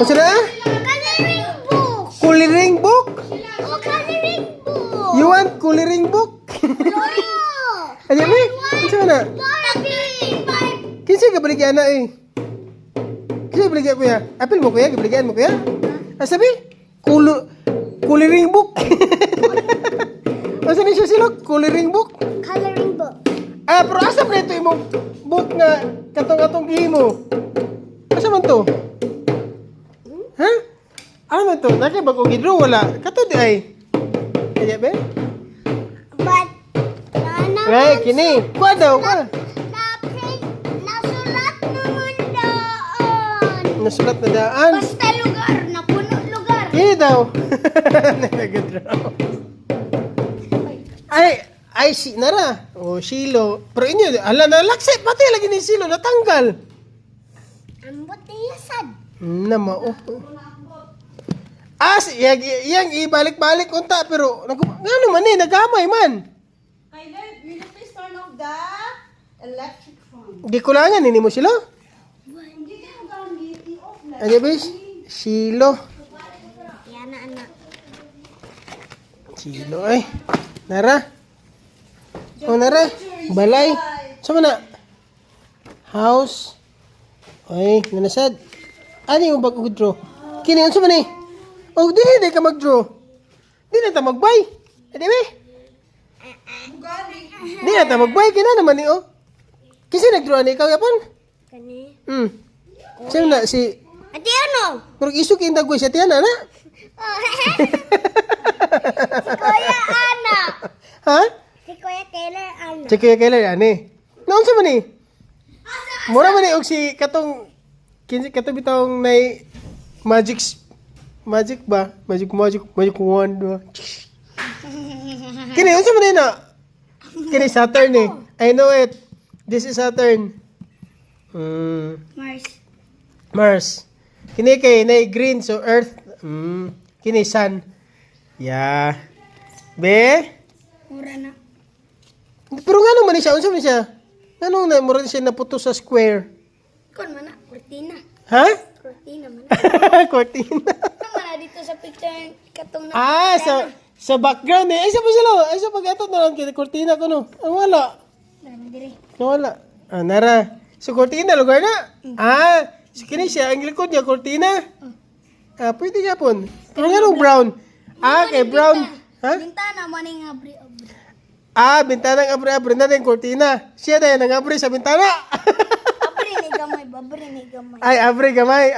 Masa na? Coloring book. Coloring book? Oh, coloring book. You want coloring book? No. Ayan eh. Masa na? Barbie. Kinsa ka baligyan na eh? Kinsa baligyan kuya? Apil mo kuya? Baligyan mo kuya? Sabi? Coloring book. Masa ni siya silog? Coloring book? Coloring book. Pero asa na ito imong book nga katong-katong gihimo? Asa man to? Ha? Ano man to? Nakay bago gidro wala. Kato di ay. Kaya ba? But, nana, Ay, kini. Kuha daw ka. na-print, nasulat naman doon. Nasulat na daan. Basta lugar, napuno lugar. Kini daw. Nagadraw. Ay, si Nara. O, Shilo. Pero inyo, ala na, lakse, pati lagi ni Shilo, natanggal. Ambot niya sad. Nama, oh. Yang ibalik-balik unta, pero, ano man eh, nagamay man. Kyler, will you please turn off the electric fan? Di kulangan, hindi mo Shilo? Hindi ka gamit, i-off na. Ano, bis? Shilo. Yan na, anak. Shilo, ay. Nara. Oh, Nara. Balay. Sama na. House. Ay, nanasad. Ano yung bag-draw? Kini, ano sama ni? Oh, di ka mag-draw. Di na ta magbay. Di ba? Di na ta magbay. Kina naman ni, oh. Kasi nag-draw ni ikaw, yapon? Kani. Sino na, si... Ate ano? Pero isuk yung dagway sa tiyan, na? Si Kuya Ana. Ha? Si Kuya Taylor Ana. Check yung kailan, ani. Naon sa man ni? Mura man ni, og si katong... Katong bitawang na magic ba? Magic wand ba? Kini, unsa man ni na? Kini Saturn eh. I know it. This is Saturn. Mars. Mars. Kini kay na green, so Earth. Kini Sun. Yeah. Be? Mura na. Pero nga naman ni siya, unsa man siya? Ano na, mura siya naputo sa square. Kon man na, cortina. Ha? Cortina man na. Cortina. Naman na dito sa picture katong na. Sa background eh. Ay, sa pa sila. Ay, sa pag-atot na lang. Cortina ko no. Ang wala. Dami dire. Nawala. Nara. So, cortina, lugar na. Kini siya. Ang likod niya, cortina. Pwede niya po. Pero nga nung brown. Kay brown. Ha? Bintana man ning abri. Bintana ng abri-abri na din, cortina. Siya na yan, ang abri sa bintana. Abri ni gamay, babri ni gamay. Ay, abri gamay.